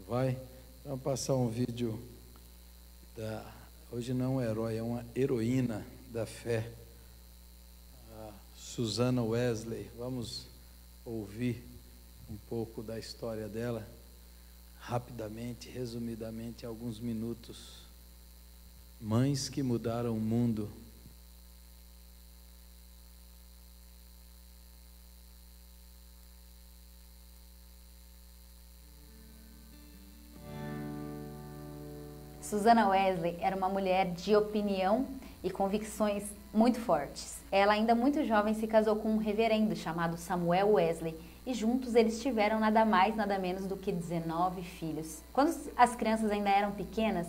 Vai? Vamos passar um vídeo hoje não é um herói, é uma heroína da fé, a Susannah Wesley. Vamos ouvir um pouco da história dela, rapidamente, resumidamente, em alguns minutos. Mães que mudaram o mundo. Susannah Wesley era uma mulher de opinião e convicções muito fortes. Ela, ainda muito jovem, se casou com um reverendo chamado Samuel Wesley e juntos eles tiveram nada mais, nada menos do que 19 filhos. Quando as crianças ainda eram pequenas,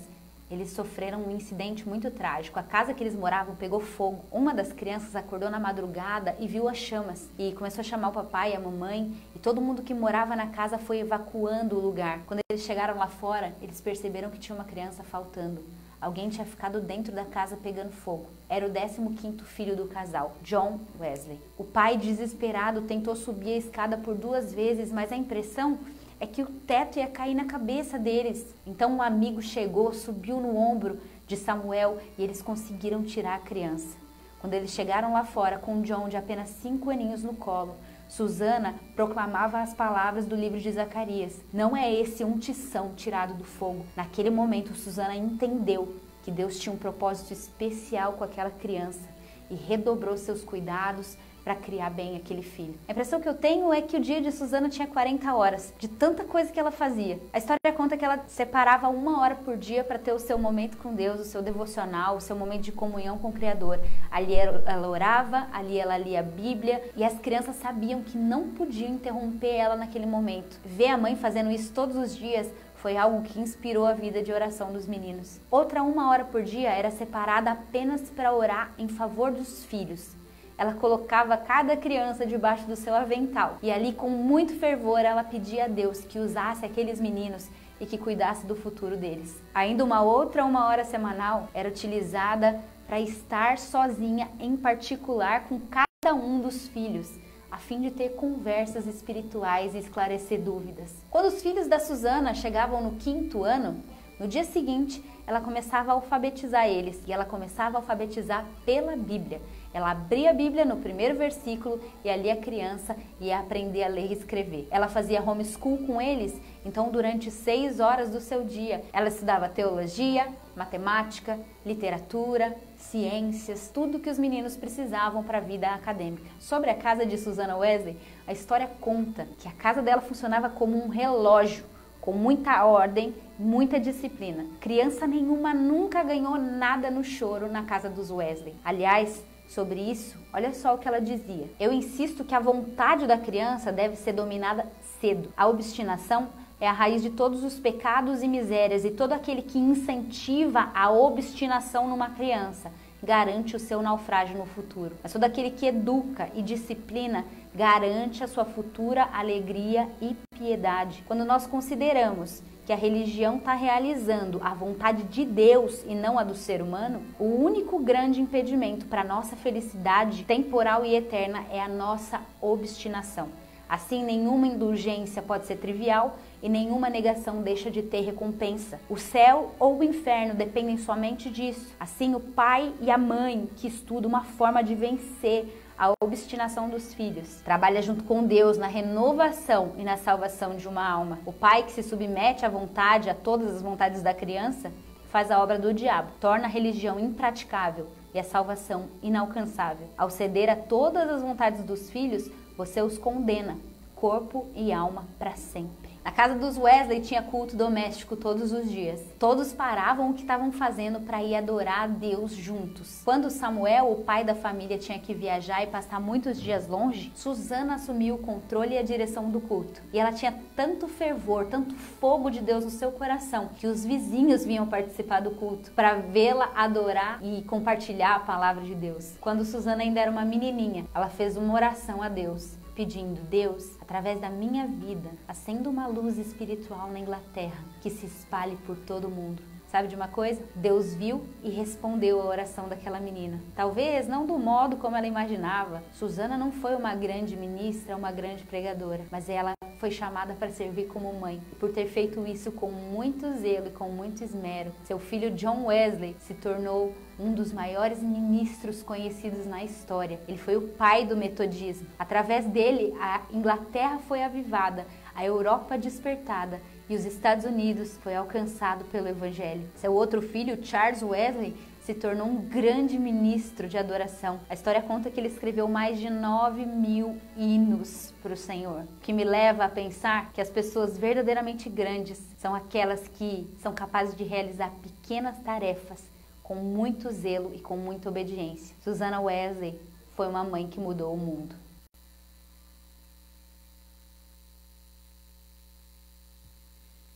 eles sofreram um incidente muito trágico. A casa que eles moravam pegou fogo. Uma das crianças acordou na madrugada e viu as chamas. E começou a chamar o papai e a mamãe. E todo mundo que morava na casa foi evacuando o lugar. Quando eles chegaram lá fora, eles perceberam que tinha uma criança faltando. Alguém tinha ficado dentro da casa pegando fogo. Era o 15º filho do casal, John Wesley. O pai, desesperado, tentou subir a escada por 2 vezes, mas a impressão é que o teto ia cair na cabeça deles. Então um amigo chegou, subiu no ombro de Samuel e eles conseguiram tirar a criança. Quando eles chegaram lá fora com John de apenas 5 aninhos no colo, Susannah proclamava as palavras do livro de Zacarias. Não é esse um tição tirado do fogo. Naquele momento, Susannah entendeu que Deus tinha um propósito especial com aquela criança e redobrou seus cuidados para criar bem aquele filho. A impressão que eu tenho é que o dia de Susannah tinha 40 horas, de tanta coisa que ela fazia. A história conta que ela separava 1 hora por dia para ter o seu momento com Deus, o seu devocional, o seu momento de comunhão com o Criador. Ali ela orava, ali ela lia a Bíblia, e as crianças sabiam que não podiam interromper ela naquele momento. Ver a mãe fazendo isso todos os dias foi algo que inspirou a vida de oração dos meninos. Outra 1 hora por dia era separada apenas para orar em favor dos filhos. Ela colocava cada criança debaixo do seu avental e ali, com muito fervor, ela pedia a Deus que usasse aqueles meninos e que cuidasse do futuro deles. Ainda uma outra 1 hora semanal era utilizada para estar sozinha, em particular com cada um dos filhos, a fim de ter conversas espirituais e esclarecer dúvidas. Quando os filhos da Susannah chegavam no 5º ano, no dia seguinte, ela começava a alfabetizar eles, e ela começava a alfabetizar pela Bíblia. Ela abria a Bíblia no 1º versículo e ali a criança ia aprender a ler e escrever. Ela fazia homeschool com eles, então durante 6 horas do seu dia, ela estudava teologia, matemática, literatura, ciências, tudo que os meninos precisavam para a vida acadêmica. Sobre a casa de Susannah Wesley, a história conta que a casa dela funcionava como um relógio, com muita ordem, muita disciplina. Criança nenhuma nunca ganhou nada no choro na casa dos Wesley. Aliás, sobre isso, olha só o que ela dizia: eu insisto que a vontade da criança deve ser dominada cedo. A obstinação é a raiz de todos os pecados e misérias, e todo aquele que incentiva a obstinação numa criança garante o seu naufrágio no futuro. Mas todo aquele que educa e disciplina garante a sua futura alegria e piedade. Quando nós consideramos que a religião está realizando a vontade de Deus e não a do ser humano, o único grande impedimento para a nossa felicidade temporal e eterna é a nossa obstinação. Assim, nenhuma indulgência pode ser trivial e nenhuma negação deixa de ter recompensa. O céu ou o inferno dependem somente disso. Assim, o pai e a mãe que estudam uma forma de vencer a obstinação dos filhos trabalha junto com Deus na renovação e na salvação de uma alma. O pai que se submete à vontade, a todas as vontades da criança, faz a obra do diabo, torna a religião impraticável e a salvação inalcançável. Ao ceder a todas as vontades dos filhos, você os condena, corpo e alma, para sempre. Na casa dos Wesley tinha culto doméstico todos os dias. Todos paravam o que estavam fazendo para ir adorar a Deus juntos. Quando Samuel, o pai da família, tinha que viajar e passar muitos dias longe, Susannah assumiu o controle e a direção do culto. E ela tinha tanto fervor, tanto fogo de Deus no seu coração, que os vizinhos vinham participar do culto para vê-la adorar e compartilhar a palavra de Deus. Quando Susannah ainda era uma menininha, ela fez uma oração a Deus, pedindo: Deus, através da minha vida, acenda uma luz espiritual na Inglaterra, que se espalhe por todo o mundo. Sabe de uma coisa? Deus viu e respondeu a oração daquela menina. Talvez não do modo como ela imaginava. Susana não foi uma grande ministra, uma grande pregadora, mas ela foi chamada para servir como mãe. E por ter feito isso com muito zelo e com muito esmero, seu filho John Wesley se tornou um dos maiores ministros conhecidos na história. Ele foi o pai do metodismo. Através dele, a Inglaterra foi avivada, a Europa despertada e os Estados Unidos foi alcançado pelo Evangelho. Seu outro filho, Charles Wesley, se tornou um grande ministro de adoração. A história conta que ele escreveu mais de 9.000 hinos para o Senhor, o que me leva a pensar que as pessoas verdadeiramente grandes são aquelas que são capazes de realizar pequenas tarefas com muito zelo e com muita obediência. Susana Wesley foi uma mãe que mudou o mundo.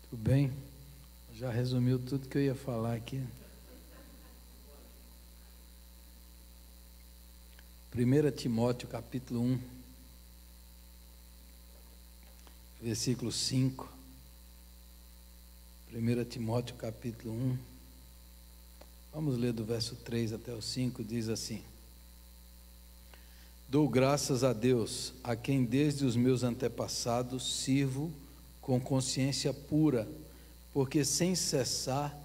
Tudo bem? Já resumiu tudo que eu ia falar aqui. 1 Timóteo capítulo 1, versículo 5. 1 Timóteo capítulo 1. Vamos ler do verso 3 até o 5, diz assim: Dou graças a Deus, a quem desde os meus antepassados sirvo com consciência pura, porque sem cessar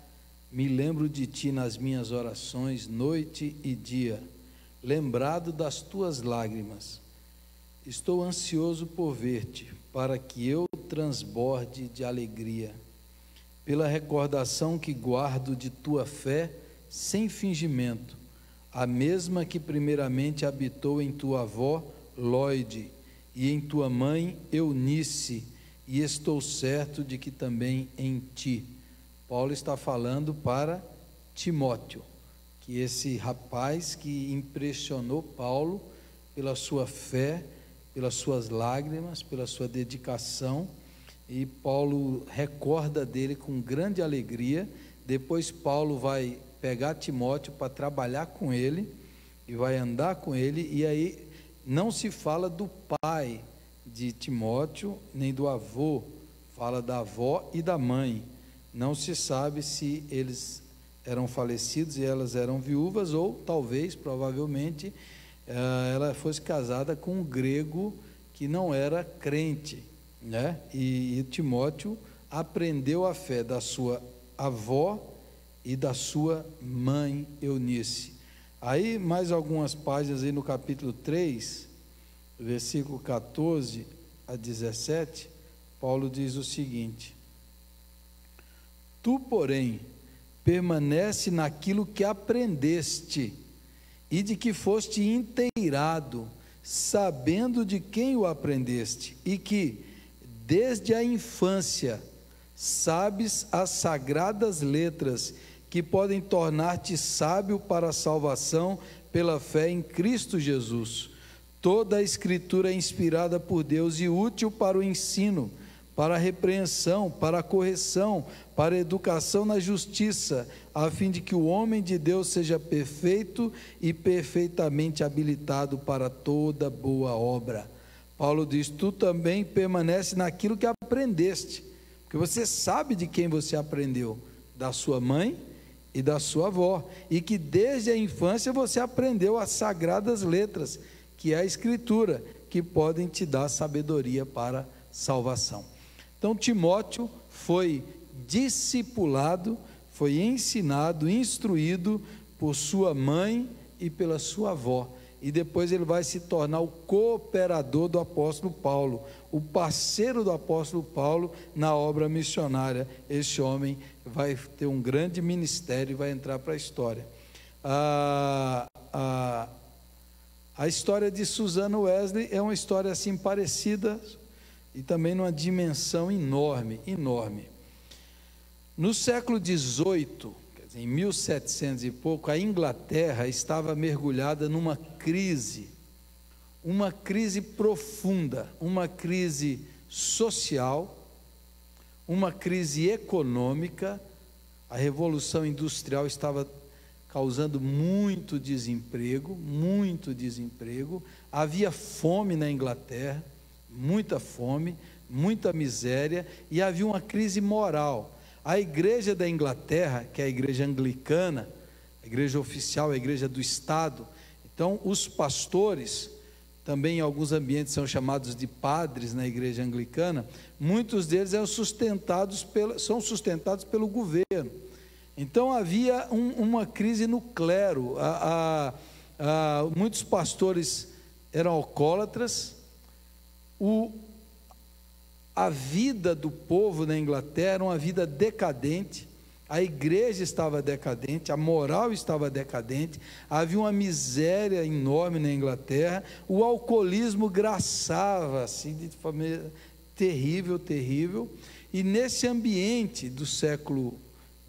me lembro de ti nas minhas orações, noite e dia, lembrado das tuas lágrimas. Estou ansioso por ver-te, para que eu transborde de alegria, pela recordação que guardo de tua fé sem fingimento, a mesma que primeiramente habitou em tua avó Lóide e em tua mãe Eunice, e estou certo de que também em ti. Paulo está falando para Timóteo, que esse rapaz que impressionou Paulo pela sua fé, pelas suas lágrimas, pela sua dedicação, e Paulo recorda dele com grande alegria. Depois Paulo vai pegar Timóteo para trabalhar com ele, e vai andar com ele, e aí não se fala do pai de Timóteo, nem do avô, fala da avó e da mãe. Não se sabe se eles eram falecidos e elas eram viúvas, ou talvez, provavelmente, ela fosse casada com um grego que não era crente, né? E Timóteo aprendeu a fé da sua avó e da sua mãe Eunice. Aí, mais algumas páginas aí no capítulo 3, versículo 14 a 17, Paulo diz o seguinte: Tu, porém, permanece naquilo que aprendeste e de que foste inteirado, sabendo de quem o aprendeste, e que, desde a infância, sabes as sagradas letras que podem tornar-te sábio para a salvação pela fé em Cristo Jesus. Toda a Escritura é inspirada por Deus e útil para o ensino, para a repreensão, para a correção, para a educação na justiça, a fim de que o homem de Deus seja perfeito e perfeitamente habilitado para toda boa obra. Paulo diz: tu também permanece naquilo que aprendeste, porque você sabe de quem você aprendeu, da sua mãe e da sua avó, e que desde a infância você aprendeu as sagradas letras, que é a Escritura, que podem te dar sabedoria para salvação. Então Timóteo foi discipulado, foi ensinado, instruído por sua mãe e pela sua avó, e depois ele vai se tornar o cooperador do apóstolo Paulo, o parceiro do apóstolo Paulo na obra missionária. Este homem vai ter um grande ministério e vai entrar para a história. A história de Susana Wesley é uma história assim parecida, e também numa dimensão enorme, enorme. No século XVIII, em 1700 e pouco, a Inglaterra estava mergulhada numa crise profunda, uma crise social, uma crise econômica. A Revolução Industrial estava causando muito desemprego, havia fome na Inglaterra, muita fome, muita miséria, e havia uma crise moral. A igreja da Inglaterra, que é a igreja anglicana, a igreja oficial, a igreja do Estado, então os pastores, também em alguns ambientes são chamados de padres na igreja anglicana, muitos deles são sustentados pelo governo. Então havia uma crise no clero, muitos pastores eram alcoólatras, a vida do povo na Inglaterra era uma vida decadente, a igreja estava decadente, a moral estava decadente, havia uma miséria enorme na Inglaterra, o alcoolismo graçava assim, de forma terrível, terrível, e nesse ambiente do século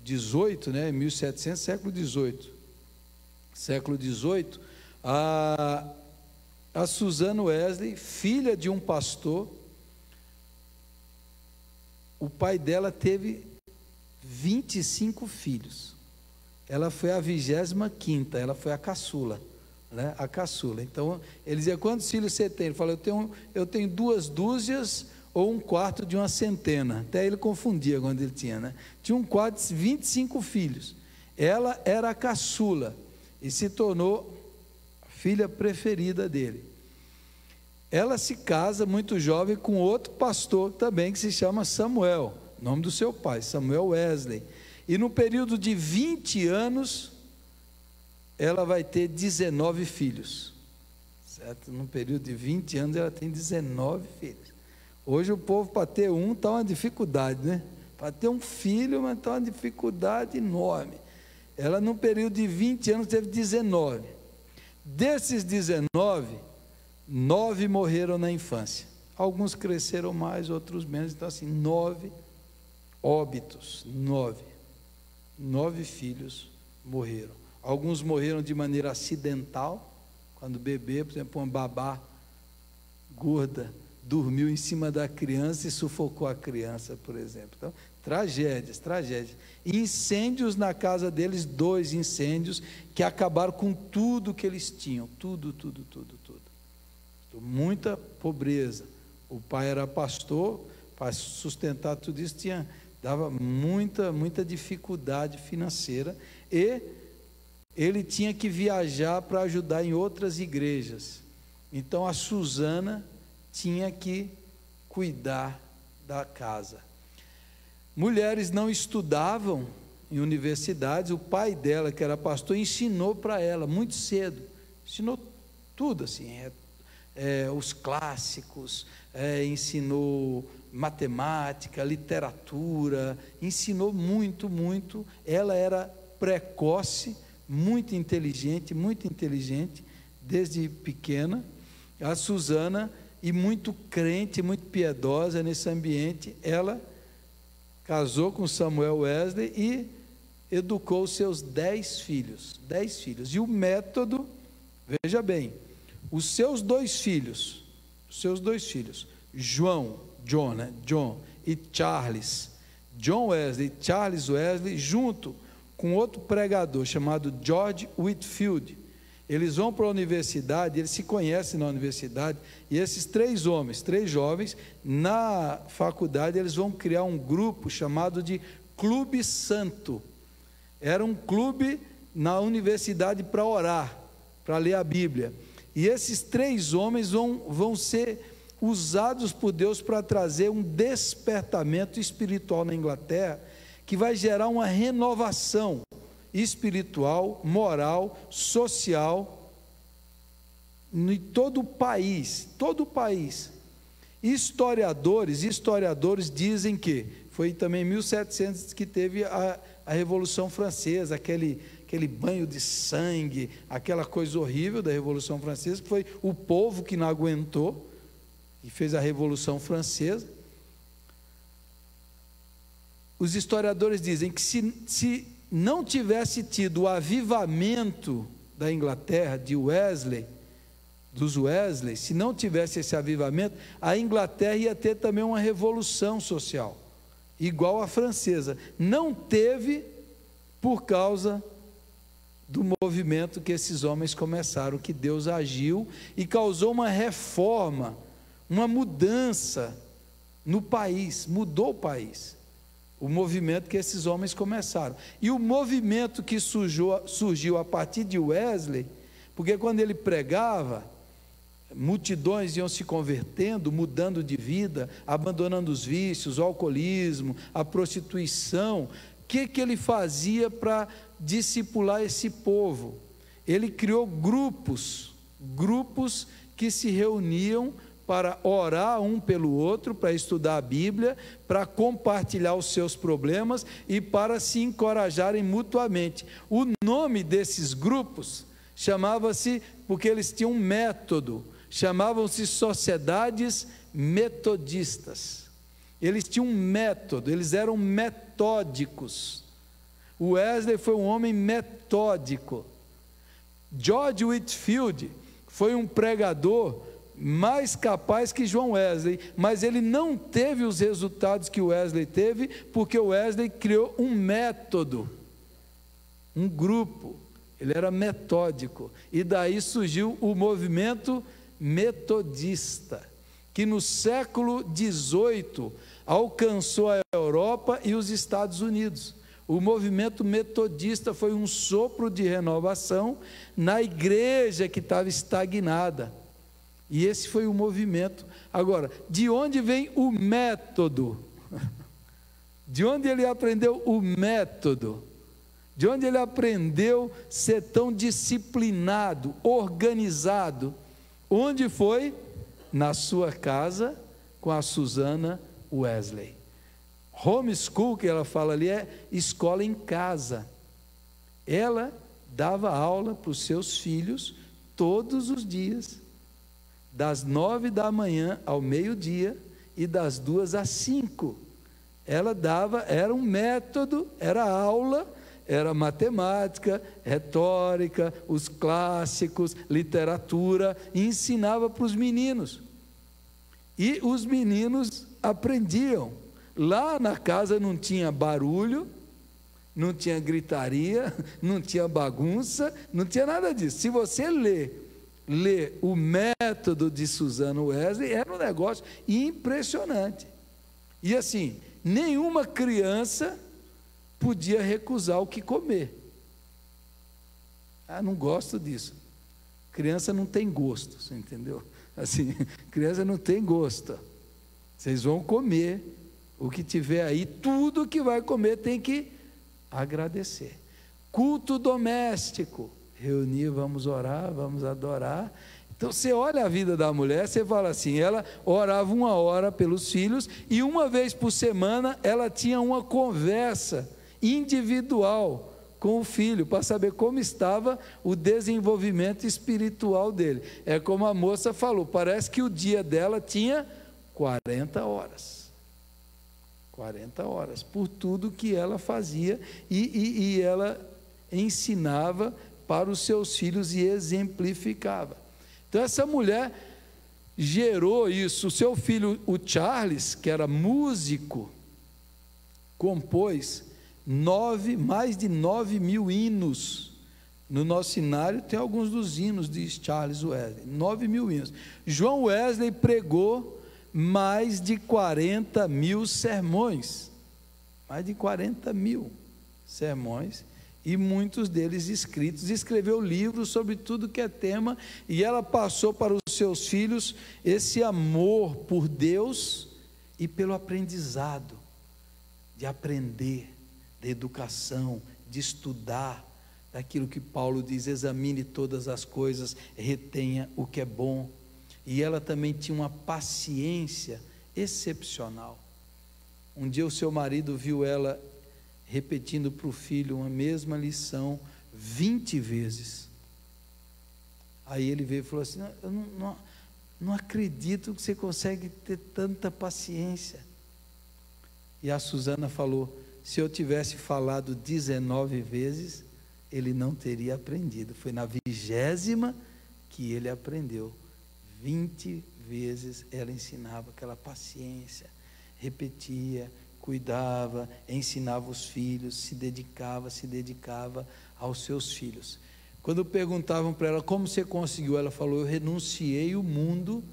XVIII, né, 1700, século XVIII, a Susan Wesley, filha de um pastor, o pai dela teve 25 filhos, ela foi a 25ª, ela foi a caçula, né? A caçula. Então ele dizia: quantos filhos você tem? Ele falou: eu tenho 2 dúzias ou 1/4 de uma centena. Até ele confundia quando ele tinha, né? Tinha 1/4, 25 filhos. Ela era a caçula e se tornou a filha preferida dele. Ela se casa muito jovem com outro pastor também, que se chama Samuel, nome do seu pai, Samuel Wesley. E no período de 20 anos, ela vai ter 19 filhos. Certo? No período de 20 anos, ela tem 19 filhos. Hoje o povo, para ter um, está uma dificuldade, né? Para ter um filho, mas está uma dificuldade enorme. Ela, no período de 20 anos, teve 19. Desses 19, 9 morreram na infância. Alguns cresceram mais, outros menos. Então, assim, 9 óbitos. 9 filhos morreram. Alguns morreram de maneira acidental, quando bebê, por exemplo, uma babá gorda dormiu em cima da criança e sufocou a criança, por exemplo. Então, tragédias. Incêndios na casa deles, 2 incêndios que acabaram com tudo que eles tinham, tudo. Muita pobreza. O pai era pastor, para sustentar tudo isso dava muita dificuldade financeira, e ele tinha que viajar para ajudar em outras igrejas. Então a Susana tinha que cuidar da casa. Mulheres não estudavam em universidades. O pai dela, que era pastor, ensinou para ela muito cedo, ensinou tudo assim, os clássicos, ensinou matemática, literatura, ensinou muito. Ela era precoce, muito inteligente, desde pequena. A Susana, e muito crente, muito piedosa nesse ambiente, ela casou com Samuel Wesley e educou seus 10 filhos. E o método, veja bem, os seus dois filhos, John e Charles, John Wesley e Charles Wesley, junto com outro pregador chamado George Whitefield, eles vão para a universidade, eles se conhecem na universidade, e esses 3 jovens, na faculdade, eles vão criar um grupo chamado de Clube Santo. Era um clube na universidade para orar, para ler a Bíblia. E esses 3 homens vão ser usados por Deus para trazer um despertamento espiritual na Inglaterra, que vai gerar uma renovação espiritual, moral, social, em todo o país. Historiadores dizem que foi também em 1700 que teve a Revolução Francesa, aquele banho de sangue, aquela coisa horrível da Revolução Francesa, que foi o povo que não aguentou e fez a Revolução Francesa. Os historiadores dizem que se não tivesse tido o avivamento da Inglaterra, dos Wesley, se não tivesse esse avivamento, a Inglaterra ia ter também uma revolução social, igual à francesa. Não teve, por causa do movimento que esses homens começaram, que Deus agiu e causou uma reforma, uma mudança no país, mudou o país. o movimento que esses homens começaram. E o movimento que surgiu a partir de Wesley, porque quando ele pregava, multidões iam se convertendo, mudando de vida, abandonando os vícios, o alcoolismo, a prostituição. O que ele fazia para discipular esse povo? Ele criou grupos que se reuniam para orar um pelo outro, para estudar a Bíblia, para compartilhar os seus problemas e para se encorajarem mutuamente. O nome desses grupos chamava-se, porque eles tinham um método, chamavam-se sociedades metodistas. Eles tinham um método, eles eram metódicos. O Wesley foi um homem metódico. George Whitefield foi um pregador mais capaz que João Wesley, mas ele não teve os resultados que o Wesley teve, porque o Wesley criou um método, um grupo. Ele era metódico, e daí surgiu o movimento metodista, que no século XVIII alcançou a Europa e os Estados Unidos. O movimento metodista foi um sopro de renovação na igreja que estava estagnada, e esse foi o movimento. Agora, de onde vem o método? De onde ele aprendeu o método? De onde ele aprendeu a ser tão disciplinado, organizado? Onde foi? Na sua casa, com a Susana Wesley. Homeschool, que ela fala ali, é escola em casa. Ela dava aula para os seus filhos todos os dias, das 9 da manhã ao meio-dia e das 2 às 5. Ela dava, era um método, era aula, era matemática, retórica, os clássicos, literatura, e ensinava para os meninos. E os meninos aprendiam. Lá na casa não tinha barulho, não tinha gritaria, não tinha bagunça, não tinha nada disso. Se você lê o método de Susana Wesley, era um negócio impressionante. E assim, nenhuma criança podia recusar o que comer. Ah, não gosto disso. Criança não tem gosto, você entendeu? Assim, criança não tem gosto. Vocês vão comer o que tiver aí, tudo que vai comer tem que agradecer. Culto doméstico, reunir, vamos orar, vamos adorar. Então você olha a vida da mulher, você fala assim, ela orava 1 hora pelos filhos, e uma vez por semana ela tinha uma conversa individual com o filho, para saber como estava o desenvolvimento espiritual dele. É como a moça falou, parece que o dia dela tinha 40 horas. 40 horas, por tudo que ela fazia, e ela ensinava para os seus filhos e exemplificava. Então essa mulher gerou isso. O seu filho, o Charles, que era músico, compôs mais de 9.000 hinos. No nosso cenário tem alguns dos hinos de Charles Wesley, 9.000 hinos. João Wesley pregou mais de 40.000 sermões, mais de 40.000 sermões, e muitos deles escritos. Escreveu livros sobre tudo que é tema, e ela passou para os seus filhos esse amor por Deus e pelo aprendizado, de aprender, da educação, de estudar, daquilo que Paulo diz, examine todas as coisas, retenha o que é bom. E ela também tinha uma paciência excepcional. Um dia o seu marido viu ela repetindo para o filho uma mesma lição 20 vezes. Aí ele veio e falou assim, eu não acredito que você consegue ter tanta paciência. E a Susana falou, se eu tivesse falado 19 vezes, ele não teria aprendido. Foi na 20ª que ele aprendeu. 20 vezes ela ensinava aquela paciência, repetia, cuidava, ensinava os filhos, se dedicava aos seus filhos. Quando perguntavam para ela, como você conseguiu? Ela falou, eu renunciei o mundo,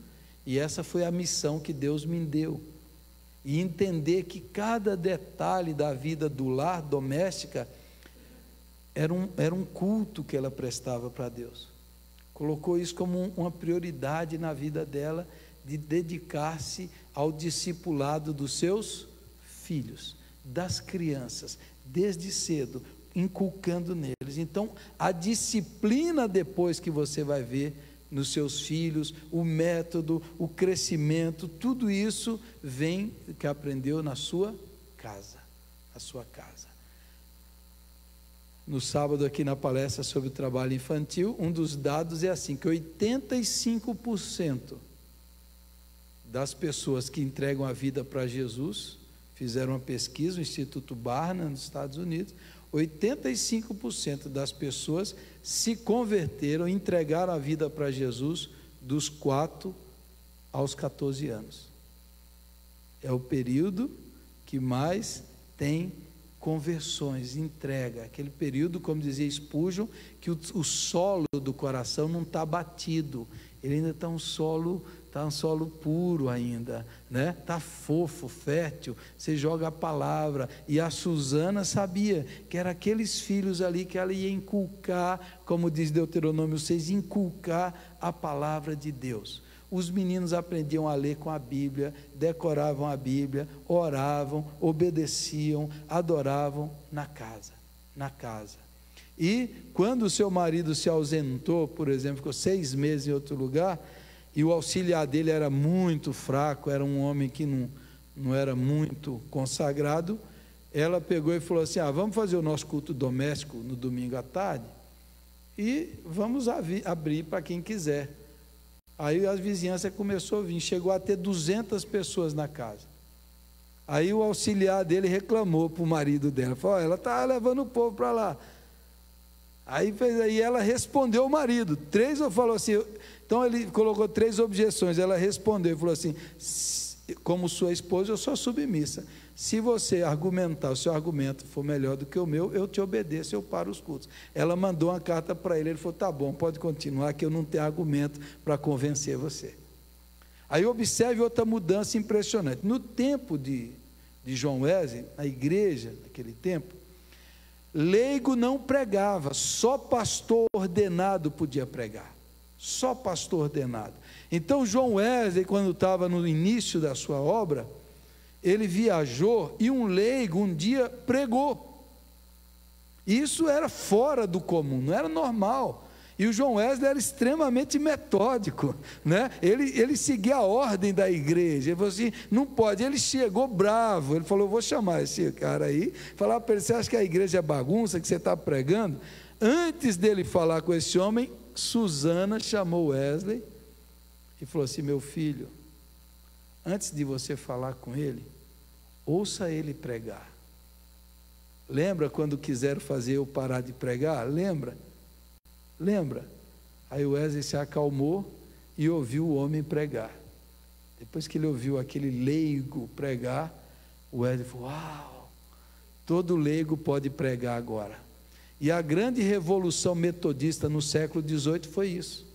e essa foi a missão que Deus me deu. e entender que cada detalhe da vida do lar doméstica era um culto que ela prestava para Deus. Colocou isso como uma prioridade na vida dela, de dedicar-se ao discipulado dos seus filhos, das crianças, desde cedo, inculcando neles. Então, a disciplina depois que você vai ver nos seus filhos, o método, o crescimento, tudo isso vem que aprendeu na sua casa, a sua casa. No sábado aqui na palestra sobre o trabalho infantil, um dos dados é assim, que 85% das pessoas que entregam a vida para Jesus, fizeram uma pesquisa, o Instituto Barna, nos Estados Unidos, 85% das pessoas se converteram, entregaram a vida para Jesus dos 4 aos 14 anos. É o período que mais tem conversões, entrega, aquele período, como dizia Spurgeon, que o solo do coração não está batido, ele ainda está um solo puro ainda, né? Está fofo, fértil, você joga a palavra, e a Susana sabia que era aqueles filhos ali que ela ia inculcar, como diz Deuteronômio 6, inculcar a palavra de Deus. Os meninos aprendiam a ler com a Bíblia, decoravam a Bíblia, oravam, obedeciam, adoravam na casa. E quando o seu marido se ausentou, por exemplo, ficou 6 meses em outro lugar, e o auxiliar dele era muito fraco, era um homem que não era muito consagrado, ela pegou e falou assim, vamos fazer o nosso culto doméstico no domingo à tarde, e vamos abrir para quem quiser. Aí a vizinhança começou a vir, chegou a ter 200 pessoas na casa. Aí o auxiliar dele reclamou para o marido dela, falou, ela está levando o povo para lá. Aí ela respondeu ao marido, falou assim, então ele colocou 3 objeções, ela respondeu e falou assim, como sua esposa eu sou submissa, se você argumentar, o seu argumento for melhor do que o meu, eu te obedeço, eu paro os cultos. Ela mandou uma carta para ele, ele falou, tá bom, pode continuar, que eu não tenho argumento para convencer você. Aí observe outra mudança impressionante, no tempo de John Wesley, na igreja, naquele tempo, leigo não pregava, só pastor ordenado podia pregar, só pastor ordenado. Então John Wesley, quando estava no início da sua obra, ele viajou e um leigo um dia pregou. Isso era fora do comum, não era normal. E o John Wesley era extremamente metódico, né? Ele seguia a ordem da igreja. Ele falou assim, não pode. Ele chegou bravo, ele falou, vou chamar esse cara aí, falar para ele, você acha que a igreja é bagunça, que você está pregando? Antes dele falar com esse homem, Susana chamou Wesley e falou assim, meu filho, antes de você falar com ele, ouça ele pregar. Lembra quando quiseram fazer eu parar de pregar? Lembra? Aí o Wesley se acalmou e ouviu o homem pregar. Depois que ele ouviu aquele leigo pregar, o Wesley falou, uau, todo leigo pode pregar agora. E a grande revolução metodista no século XVIII foi isso,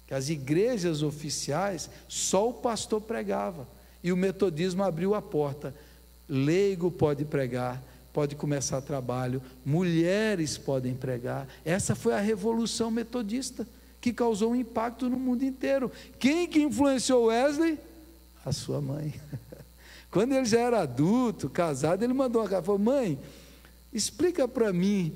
que as igrejas oficiais, só o pastor pregava, e o metodismo abriu a porta, leigo pode pregar, pode começar trabalho, mulheres podem pregar. Essa foi a revolução metodista, que causou um impacto no mundo inteiro. Quem que influenciou Wesley? A sua mãe. Quando ele já era adulto, casado, ele mandou uma carta, falou, mãe, explica para mim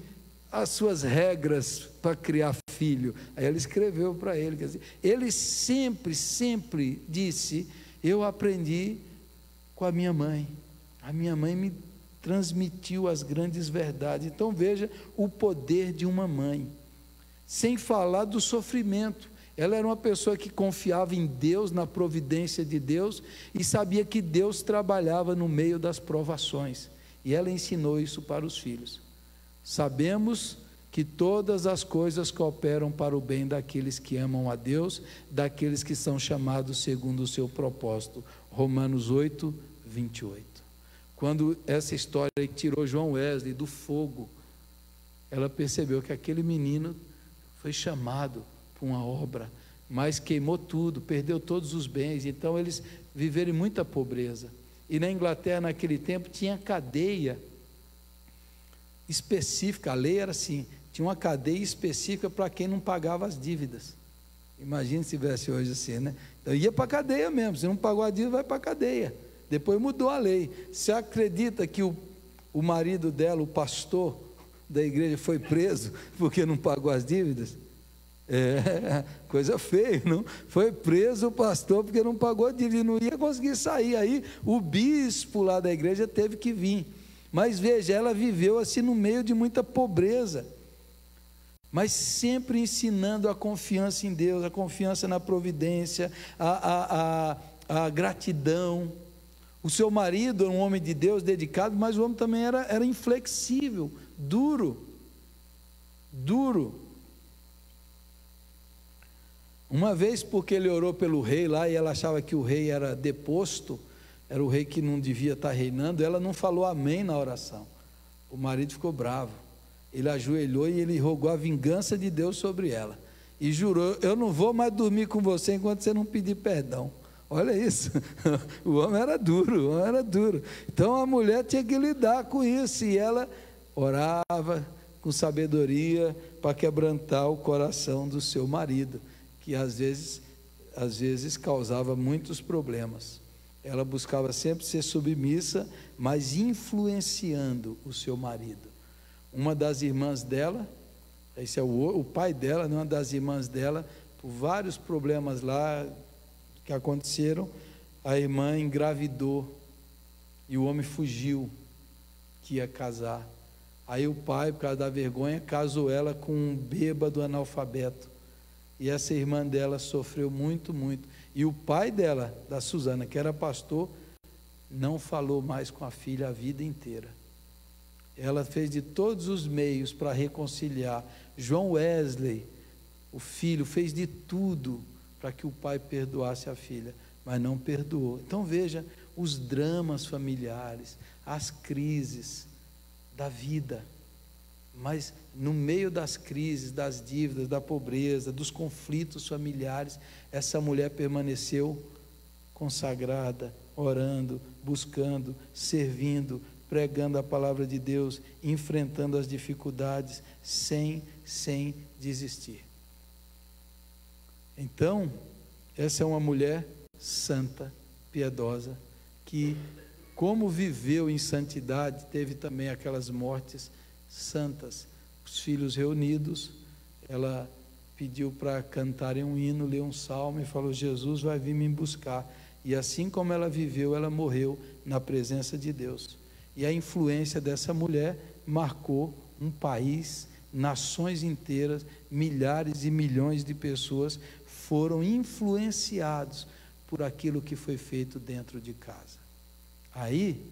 as suas regras para criar filho. Aí ela escreveu para ele, quer dizer, ele sempre disse, eu aprendi com a minha mãe me transmitiu as grandes verdades. Então veja o poder de uma mãe, sem falar do sofrimento. Ela era uma pessoa que confiava em Deus, na providência de Deus, e sabia que Deus trabalhava no meio das provações, e ela ensinou isso para os filhos. Sabemos que todas as coisas cooperam para o bem daqueles que amam a Deus, daqueles que são chamados segundo o seu propósito. Romanos 8, 28. Quando essa história tirou John Wesley do fogo, ela percebeu que aquele menino foi chamado para uma obra, mas queimou tudo, perdeu todos os bens. Então eles viveram em muita pobreza. E na Inglaterra, naquele tempo, tinha cadeia específica, a lei era assim, tinha uma cadeia específica para quem não pagava as dívidas. Imagina se tivesse hoje assim, né? Então ia para a cadeia mesmo, se não pagou a dívida, vai para a cadeia. Depois mudou a lei. Você acredita que o marido dela, o pastor da igreja, foi preso porque não pagou as dívidas? Coisa feia, não? Foi preso o pastor porque não pagou a dívida, não ia conseguir sair. Aí o bispo lá da igreja teve que vir. Mas veja, ela viveu assim no meio de muita pobreza, mas sempre ensinando a confiança em Deus, a confiança na providência, a gratidão. O seu marido era um homem de Deus dedicado, mas o homem também era inflexível, duro. Uma vez, porque ele orou pelo rei lá, e ela achava que o rei era deposto, era o rei que não devia estar reinando, ela não falou amém na oração. O marido ficou bravo. Ele ajoelhou e ele rogou a vingança de Deus sobre ela. E jurou: eu não vou mais dormir com você enquanto você não pedir perdão. Olha isso. O homem era duro. Então a mulher tinha que lidar com isso. E ela orava com sabedoria para quebrantar o coração do seu marido, que às vezes causava muitos problemas. Ela buscava sempre ser submissa, mas influenciando o seu marido. Uma das irmãs dela, esse é o pai dela, uma das irmãs dela, por vários problemas lá que aconteceram, a irmã engravidou e o homem fugiu que ia casar. Aí o pai, por causa da vergonha, casou ela com um bêbado analfabeto. E essa irmã dela sofreu muito. E o pai dela, da Suzana, que era pastor, não falou mais com a filha a vida inteira. Ela fez de todos os meios para reconciliar. João Wesley, o filho, fez de tudo para que o pai perdoasse a filha, mas não perdoou. Então veja os dramas familiares, as crises da vida. Mas no meio das crises, das dívidas, da pobreza, dos conflitos familiares, essa mulher permaneceu consagrada, orando, buscando, servindo, pregando a palavra de Deus, enfrentando as dificuldades, sem desistir. Então, essa é uma mulher santa, piedosa, que, como viveu em santidade, teve também aquelas mortes santas. Os filhos reunidos, ela pediu para cantarem um hino, ler um salmo e falou: Jesus vai vir me buscar. E assim como ela viveu, ela morreu na presença de Deus. E a influência dessa mulher marcou um país, nações inteiras, milhares e milhões de pessoas foram influenciados por aquilo que foi feito dentro de casa. Aí,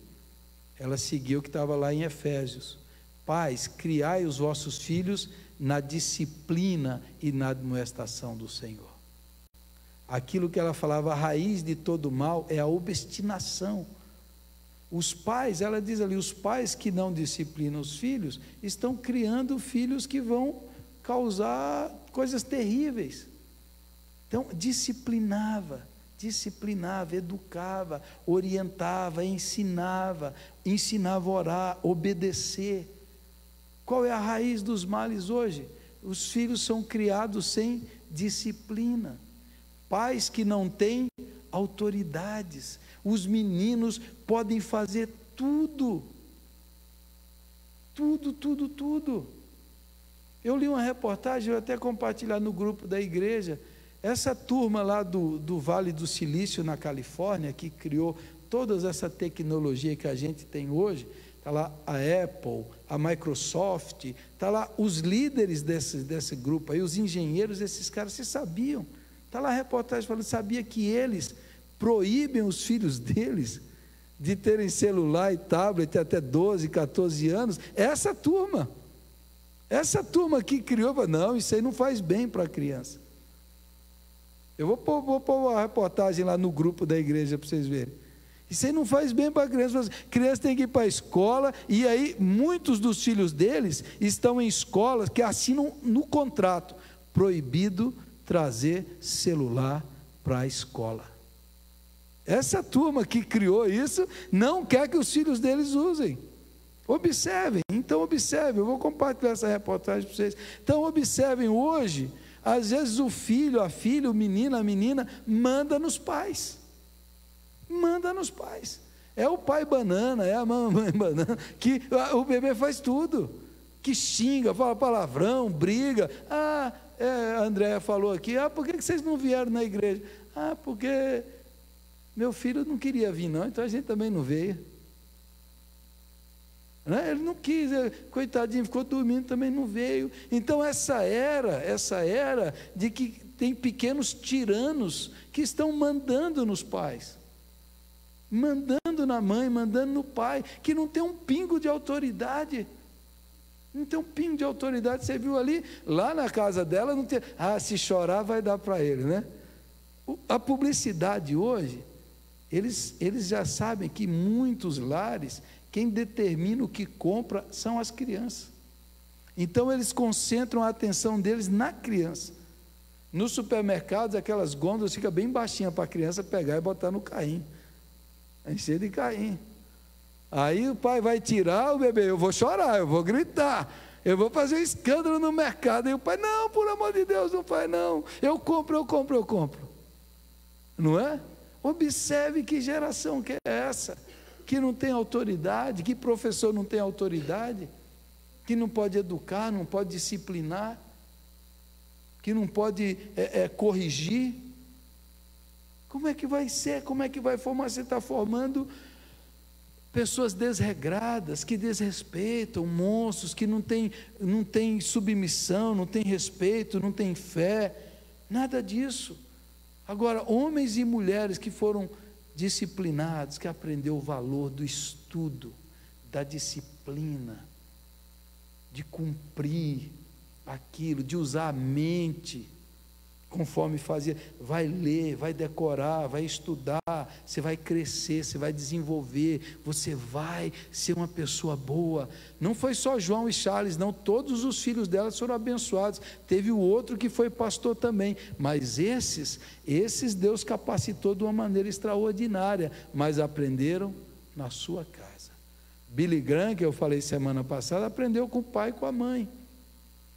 ela seguiu o que estava lá em Efésios: pais, criai os vossos filhos na disciplina e na admoestação do Senhor. Aquilo que ela falava, a raiz de todo mal é a obstinação. Os pais, ela diz ali, os pais que não disciplinam os filhos, estão criando filhos que vão causar coisas terríveis. Então, disciplinava, educava, orientava, ensinava a orar, obedecer. Qual é a raiz dos males hoje? Os filhos são criados sem disciplina. Pais que não têm autoridades. Os meninos podem fazer tudo. Tudo. Eu li uma reportagem, eu até compartilhar no grupo da igreja. Essa turma lá do Vale do Silício, na Califórnia, que criou toda essa tecnologia que a gente tem hoje, está lá a Apple, a Microsoft, está lá os líderes desse grupo aí, os engenheiros, esses caras, vocês sabiam? Está lá a reportagem falando, sabia que eles proíbem os filhos deles de terem celular e tablet até 12, 14 anos? Essa turma que criou, não, isso aí não faz bem para a criança. Eu vou pôr uma reportagem lá no grupo da igreja para vocês verem. Isso aí não faz bem para a criança. A criança tem que ir para a escola, e aí muitos dos filhos deles estão em escolas que assinam no contrato, proibido trazer celular para a escola. Essa turma que criou isso não quer que os filhos deles usem. Observem, então observem, eu vou compartilhar essa reportagem para vocês. Então observem hoje, às vezes o filho, a filha, o menino, a menina, manda nos pais. Manda nos pais. É o pai banana, é a mamãe banana, que o bebê faz tudo. Que xinga, fala palavrão, briga. A Andréia falou aqui, por que vocês não vieram na igreja? Porque meu filho não queria vir não, então a gente também não veio. Ele não quis, coitadinho, ficou dormindo, também não veio. Então essa era de que tem pequenos tiranos que estão mandando nos pais, mandando na mãe, mandando no pai, que não tem um pingo de autoridade. Não tem um pingo de autoridade. Você viu ali, lá na casa dela, não tem, se chorar vai dar para ele, né? A publicidade hoje, eles já sabem que muitos lares, quem determina o que compra são as crianças. Então eles concentram a atenção deles na criança. Nos supermercados, aquelas gôndolas ficam bem baixinhas para a criança pegar e botar no carrinho, encher de carrinho. Aí o pai vai tirar o bebê, eu vou chorar, eu vou gritar, eu vou fazer escândalo no mercado. E o pai, não, por amor de Deus, não faz não, eu compro. Não é? Observe que geração que é essa, que não tem autoridade, que professor não tem autoridade, que não pode educar, não pode disciplinar, que não pode corrigir. Como é que vai ser? Como é que vai formar? Você está formando pessoas desregradas, que desrespeitam, monstros, que não tem submissão, não tem respeito, não tem fé, nada disso. Agora, homens e mulheres que foram disciplinados, que aprendeu o valor do estudo, da disciplina, de cumprir aquilo, de usar a mente, conforme fazia, vai ler, vai decorar, vai estudar, você vai crescer, você vai desenvolver, você vai ser uma pessoa boa. Não foi só João e Charles, não, todos os filhos delas foram abençoados, teve o outro que foi pastor também, mas esses Deus capacitou de uma maneira extraordinária, mas aprenderam na sua casa. Billy Graham, que eu falei semana passada, aprendeu com o pai e com a mãe,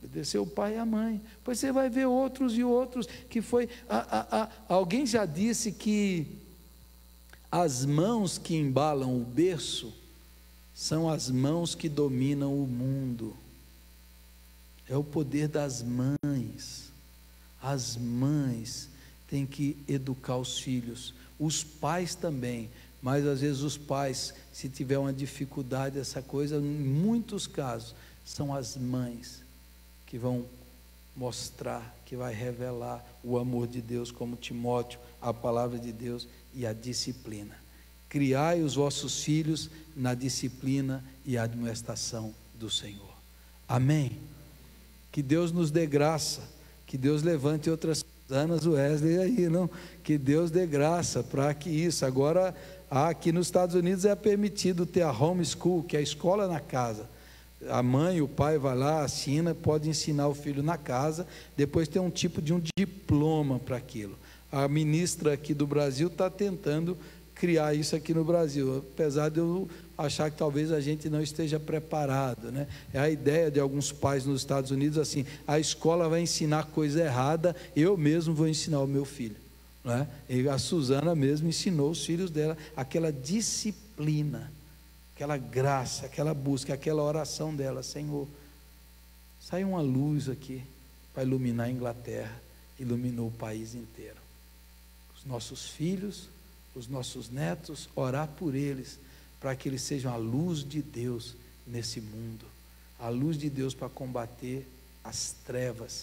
obedeceu o pai e a mãe. Pois você vai ver outros e outros, que foi, alguém já disse que as mãos que embalam o berço, são as mãos que dominam o mundo, é o poder das mães. As mães têm que educar os filhos, os pais também, mas às vezes os pais, se tiver uma dificuldade, essa coisa, em muitos casos, são as mães que vão mostrar, que vai revelar o amor de Deus, como Timóteo, a palavra de Deus e a disciplina. Criai os vossos filhos na disciplina e admoestação do Senhor. Amém? Que Deus nos dê graça, que Deus levante outras Suzanas Wesley aí, não? Que Deus dê graça para que isso, agora, aqui nos Estados Unidos é permitido ter a homeschool, que é a escola na casa. A mãe, o pai vai lá, assina, pode ensinar o filho na casa, depois tem um tipo de um diploma para aquilo. A ministra aqui do Brasil está tentando criar isso aqui no Brasil, apesar de eu achar que talvez a gente não esteja preparado, né? É a ideia de alguns pais nos Estados Unidos assim, a escola vai ensinar coisa errada, eu mesmo vou ensinar o meu filho, né? E a Suzana mesmo ensinou os filhos dela aquela disciplina, aquela graça, aquela busca, aquela oração dela, Senhor, sai uma luz aqui para iluminar a Inglaterra, iluminou o país inteiro. Os nossos filhos, os nossos netos, orar por eles, para que eles sejam a luz de Deus nesse mundo, a luz de Deus para combater as trevas,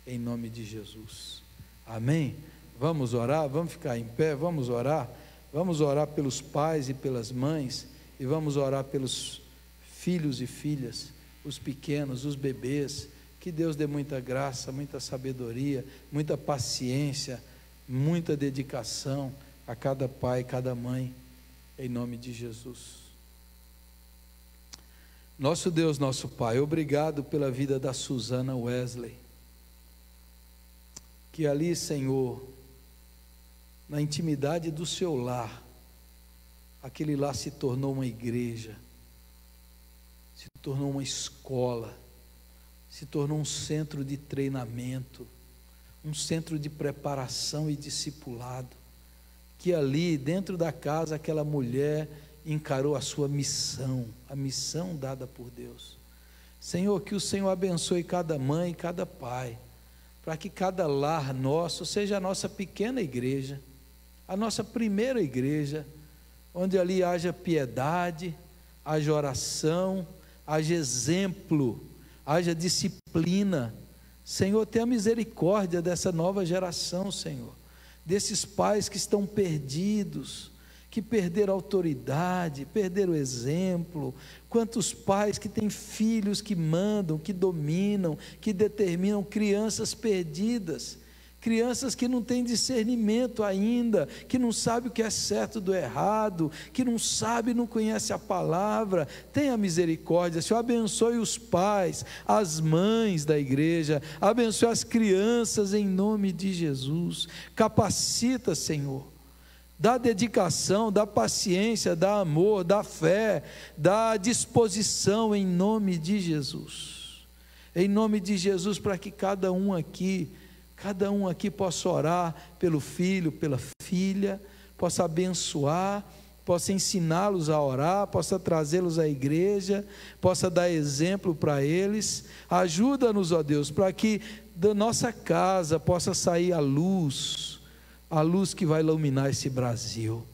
em nome de Jesus. Amém? Vamos orar, vamos ficar em pé, vamos orar pelos pais e pelas mães, e vamos orar pelos filhos e filhas, os pequenos, os bebês, que Deus dê muita graça, muita sabedoria, muita paciência, muita dedicação a cada pai, cada mãe, em nome de Jesus. Nosso Deus, nosso Pai, obrigado pela vida da Suzana Wesley, que ali, Senhor, na intimidade do seu lar, aquele lar se tornou uma igreja, se tornou uma escola, se tornou um centro de treinamento, um centro de preparação e discipulado, que ali dentro da casa aquela mulher encarou a sua missão, a missão dada por Deus. Senhor, que o Senhor abençoe cada mãe e cada pai, para que cada lar nosso seja a nossa pequena igreja, a nossa primeira igreja, onde ali haja piedade, haja oração, haja exemplo, haja disciplina. Senhor, tenha misericórdia dessa nova geração, Senhor, desses pais que estão perdidos, que perderam a autoridade, perderam o exemplo. Quantos pais que têm filhos que mandam, que dominam, que determinam, crianças perdidas, crianças que não têm discernimento ainda, que não sabem o que é certo do errado, que não sabem, não conhecem a palavra. Tenha misericórdia, Senhor, abençoe os pais, as mães da igreja, abençoe as crianças em nome de Jesus. Capacita, Senhor, dá dedicação, dá paciência, dá amor, dá fé, dá disposição em nome de Jesus. Em nome de Jesus, para que cada um aqui possa orar pelo filho, pela filha, possa abençoar, possa ensiná-los a orar, possa trazê-los à igreja, possa dar exemplo para eles. Ajuda-nos, ó Deus, para que da nossa casa possa sair a luz que vai iluminar esse Brasil.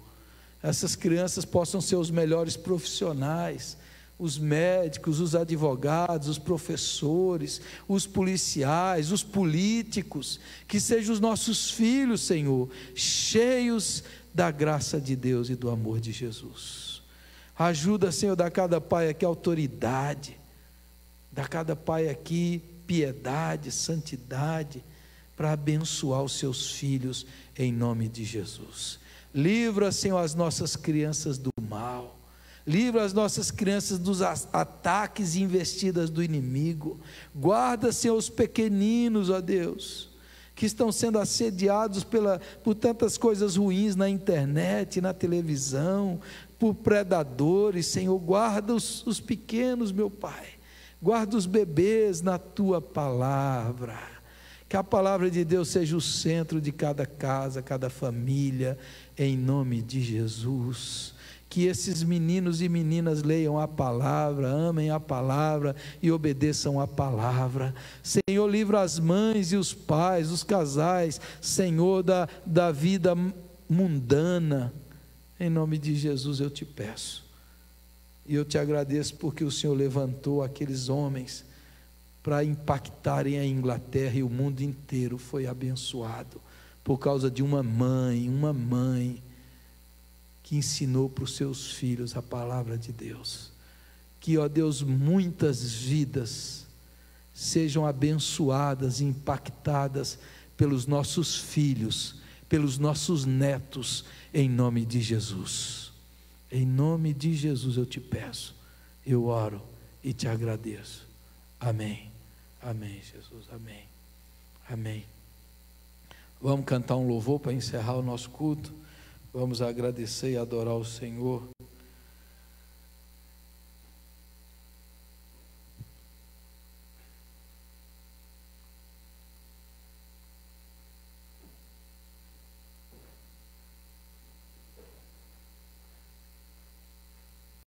Essas crianças possam ser os melhores profissionais, os médicos, os advogados, os professores, os policiais, os políticos, que sejam os nossos filhos, Senhor, cheios da graça de Deus e do amor de Jesus. Ajuda, Senhor, dá a cada pai aqui autoridade, dá a cada pai aqui piedade, santidade, para abençoar os seus filhos em nome de Jesus. Livra, Senhor, as nossas crianças do mal. Livra as nossas crianças dos ataques e investidas do inimigo. Guarda, Senhor, os pequeninos, ó Deus, que estão sendo assediados por tantas coisas ruins na internet, na televisão, por predadores. Senhor, guarda os pequenos, meu Pai. Guarda os bebês na Tua palavra. Que a palavra de Deus seja o centro de cada casa, cada família, em nome de Jesus. Que esses meninos e meninas leiam a palavra, amem a palavra e obedeçam a palavra. Senhor, livra as mães e os pais, os casais, Senhor, da vida mundana. Em nome de Jesus eu te peço. E eu te agradeço porque o Senhor levantou aqueles homens para impactarem a Inglaterra, e o mundo inteiro foi abençoado por causa de uma mãe que ensinou para os seus filhos a palavra de Deus. Que, ó Deus, muitas vidas sejam abençoadas e impactadas pelos nossos filhos, pelos nossos netos, em nome de Jesus. Em nome de Jesus eu te peço, eu oro e te agradeço. Amém. Amém, Jesus, amém. Amém. Vamos cantar um louvor para encerrar o nosso culto. Vamos agradecer e adorar o Senhor.